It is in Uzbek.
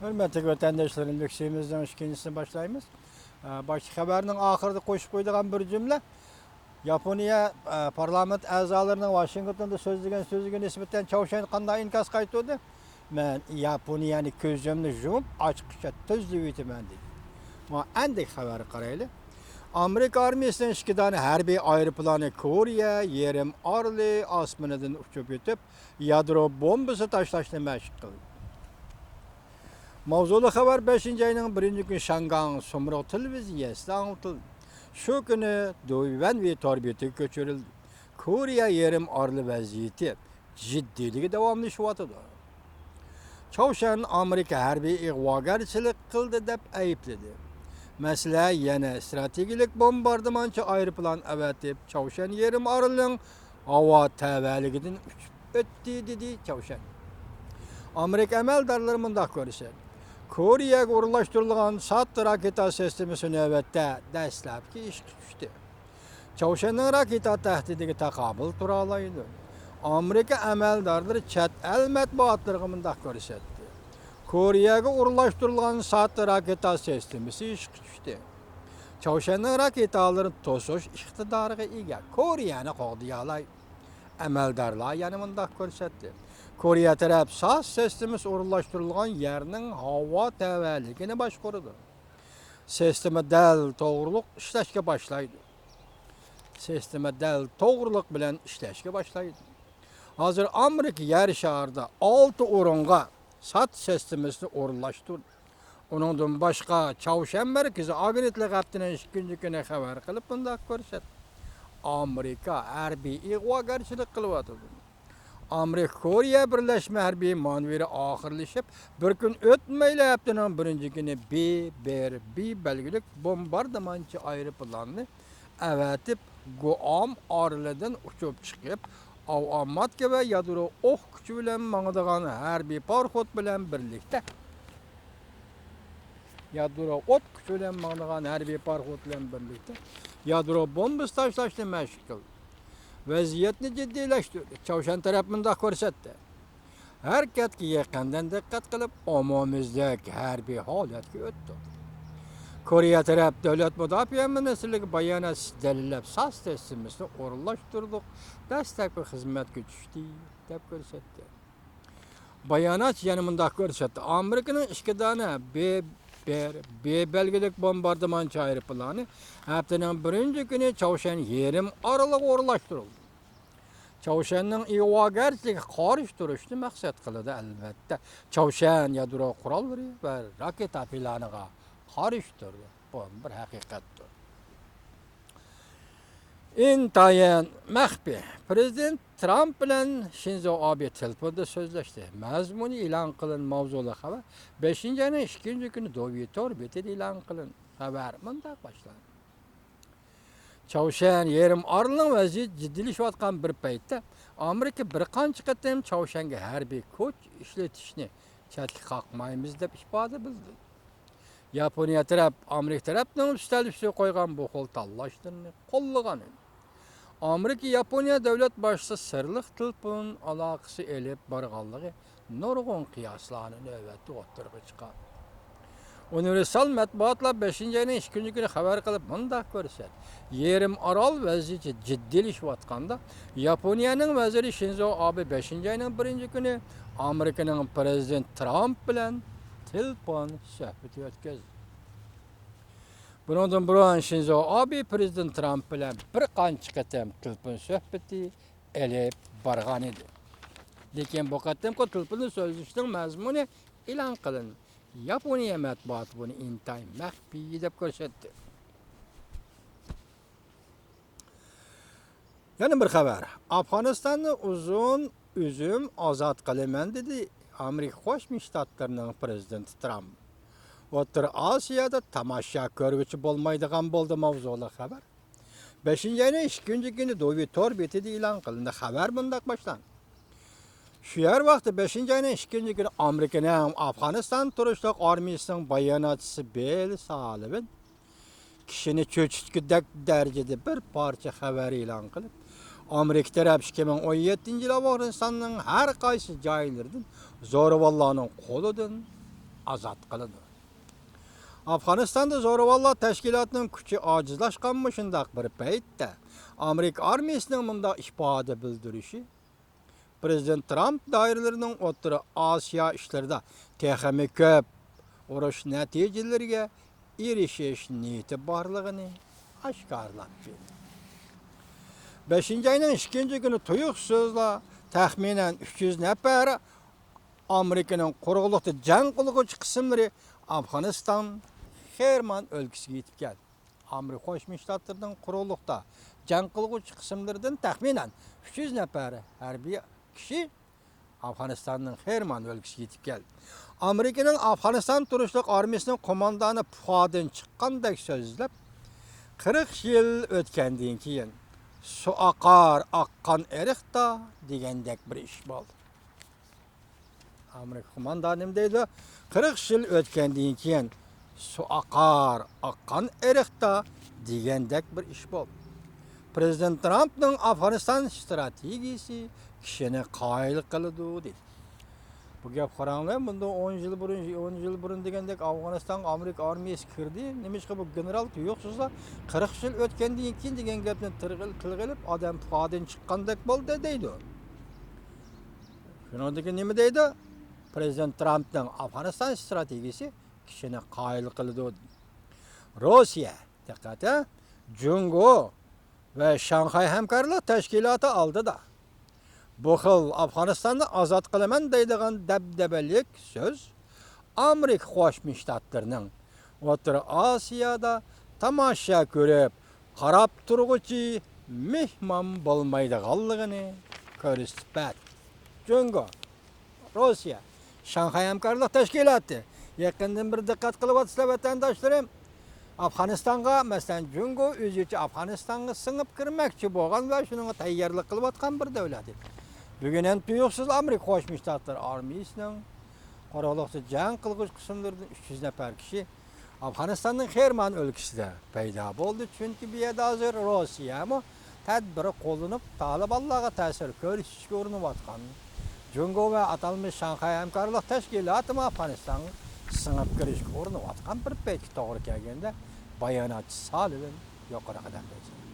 Hürmetli vatandaşların lüksümüzden ikincisini başlayımız. Başka haberinin ahırda koşup koyduğun bir cümle. Yaponiya parlament azalarının Washington'da sözlüğün nispeten Çavuşan qanday inkas qaytırdı. Men Yaponiyani ko'zimni yumib ochiqcha tuzluyman dedi. Ma endek xabar qarayli. Amerika armiyasining 2 dona harbiy aeroplani Koreya yerim orli osmonidan uchib o'tib, yadro bombasi tashlashni mashq qildi. Mavzuli xabar 5-ayning 1-kuni Shangang Sumroq televiziyasida anlatildi. Shu kuni Do'yvan ve torbiyatga ko'chirildi. Koreya yerim orli vaziyati jiddiyligi davomlashyapti. Çavuşan Amerika harbiy ig'vogarchilik qildi deb aybladi. Mesela yana strategik bombardımanchi aeroplan avatib Çavuşan yerim orlining havo tavaligidan uchib o'tdi dedi Çavuşan. Amerika amaldorlari mundaq ko'rishadi. Koreyaga o'rnashtirilgan SAT raketa sistemasi navbatda dastlabki ishga tushdi. Çavuşanning raketa tahdidiga taqobil tura oladi. Amerika amaldorlari chet el matbuotlariga mundaq ko'rsatdi. Koreyaga o'rnashtirilgan SAT raketa sistemasi ishga tushdi. Çavuşanning raketalarini to'sish iqtidoriga ega. Koreyani qo'g'diyolay amaldorlar yana mundaq ko'rsatdi. Koreya taraf SAS sistemasi o'rnashtirilgan yerning havo tavalligini boshqaradi. Sistema dal to'g'riliq ishlashga boshlaydi. Sistema dal to'g'riliq bilan ishlashga boshlaydi. Hozir Amerika yer sharida 6 o'ringa SAT sistemasini o'rnashtirdi. Uningdan boshqa Çavuşan markazi agentlik haftaning 2-kuni xabar qilib bunday ko'rsatdi. Amerika harbiy ig'vogarchilik qilyapti. Amerika Koreya birlashma harbiy manevri oxirlashib, bir kun o'tmayli haftaning 1-kuni B-1B belgilik bombardimanchi aeroplanni avatib Guam orlidan uchib chiqib, avtomatka va yadro o'q kuchi bilan mangadigan harbiy parxod bilan birlikda yadro bombasi tashlashni mashq qildi. Vaziyatni jiddiylashtirdi. Çavuşan taraf mundaq ko'rsatdi. Harakatga yaqindan diqqat qilib, ommaviy harbiy holatga o'tdi. Koreya taraf davlat mudofaa ministrligi bayonot dalillab SAS sistemasini o'rnashtirdik, dastlabki xizmatga tushdi deb ko'rsatdi. Bayonot yana mundaq ko'rsatdi. Amerikaning 2 dona B belgilik bombardimanchi aeroplani haftaning 1-kuni Çavuşan yerim oraliga o'rnashtirildi. Çavuşanning ig'vogarchiligiga qarshi turishni maqsad qiladi albatta. Çavuşan yadro qurollari va raketa planiga qarshi turdi. Bu bir haqiqatdir. Intayin maxfiy. Prezident Trump bilan Shinzo Abe telefonda so'zlashdi. Mazmuni e'lon qilingan mavzuli xabar 5-ayning 2-kuni Dovitor betida e'lon qilingan. Xabar mundaq boshlandi. Çavuşan yerim orlining vaziyati jiddiylashayotgan bir paytda Amerika bir qancha qatam Çavuşanga harbiy kuch ishlatishni chetga qoqmaymiz deb ifoda bildi. Yaponiya taraf Amerika tarafining ustal ustiga qo'ygan bu xil tanlashlarni qo'llagan. Amerika Yaponiya davlat boshchisi sirliq telefon aloqasi elib borganligi nurg'un qiyoslarni navbatda o'tirg'i chiqadi. Universal matbuotlar 5-ayning 2-kuni xabar qilib mundaq ko'rsatdi. Yerim orol vaziyati jiddiylashayotganda Yaponiyaning vaziri Shinzo Abe 5-ayning 1-kuni Amerikaning prezident Trump bilan telefon suhbati o'tkazdi. Bundan burun Shinzo Abe prezident Trump bilan bir qancha qatam telefon suhbati elib borgan edi. Lekin bu qatamki telefon so'zlashning mazmuni e'lon qilindi. Yaponiya matbuoti buni intayin maxfiy deb ko'rsatdi. Yana bir xabar. Afg'onistonni o'zim ozod qilaman dedi Amerika Qo'shma Shtatlarining prezidenti Trump. O'rta Osiyoda tomosha ko'ruvchi bo'lmaydigan bo'ldi mavzuli xabar. 5-ayning 2-kuni Dovitor betida e'lon qilindi. Xabar bunday boshlandi. Shu yer vaqtda 5-ayning 2-kuni Amerikaning Afg'oniston turishliq armiyasining bayonotchisi Bill Sullivan kishini cho'chitgudek darajada bir parcha xabar e'lon qilib, Amerika taraf 2017-yil Afg'onistonning har qaysi joylaridan zo'ravonlarning qo'lidan azad qilindi. Afg'onistonda zo'ravonlar tashkilotining kuchi ojizlashgan shundaq bir paytda Amerika armiyasining bunda ifoda bildirishi Prezident Trump doiralarining O'rta Osiyo ishlarida texnik ko'p urush natijalariga erishish niyati borligini oshkorlab berdi. 5-oyning 2 kuni tuyuqsizla taxminan 300 nafar Amerikaning quruqlikda jang qiluvchi qismlari Afg'oniston Xerman o'lkasiga yetib keldi. Amerika Qo'shma Shtatlarining quruqlikda jang qiluvchi qismlaridan taxminan 300 nafar harbiy kishi Afg'onistonning Xerman o'lkasiga yetib keldi. Amerikaning Afg'oniston turishlik armiyasining qo'mondoni Puxadan chiqqandek so'zlab 40 yil o'tgandan keyin su oqar oqqan eriqda degandek bir ish bo'ldi. Amerika qo'mondoni nima deydi? 40 yil o'tgandan keyin su oqar oqqan eriqda degandek bir ish bo'ldi. Prezident Trumpning Afg'oniston strategiyasi kishini qoyil qildi dedi. Bu gap qaranglar, bunda 10 yil burun degandek Afg'onistonga Amerika armiyasi kirdi. Nimishqa bu general yo'qsizlar 40 yil o'tgandan keyin degan gapni qilib odam Puxadan chiqqandek bo'ldi deydi. Shuningdek nima deydi? Prezident Trumpning Afg'oniston strategiyasi kishini qoyil qildi. Rossiya, diqqat, Jungo va Shanxay hamkorlik tashkiloti oldida bu xil Afg'onistonni ozod qilaman deydigan dabdabalik so'z Amerika Qo'shma Shtatlarining O'rta Osiyoda tomosha ko'rib, qarab turg'uchi mehmon bo'lmaydiganligini ko'rsatdi. Jungo, Rossiya, Shanxay hamkorlik tashkiloti yaqindan bir diqqat qilib o'tsizlar vatandoshlarim. Afg'onistonga, masalan, Jungo o'zicha Afg'onistonga singib kirmoqchi bo'lgan va shunga tayyorlik qilib atgan bir davlat edi. Bugun ham tuyuqsiz Amerika Qo'shma Shtatlari armiyasining quruqlikda jang qiluvchi qismlaridan 300 nafar kishi Afg'onistonning Xerman o'lkasida paydo bo'ldi. Chunki bu yerda hozir Rossiya ham tadbiri qo'llanib Talibanlarga ta'sir ko'rsatishga urinayotgan. Jungo va atalmish Shanxay hamkorlik tashkiloti Afg'onistonga singib kirishga urinayotgan bir paytga to'g'ri kelganda bayonotchi Solivin yuqori qadam qo'ydi.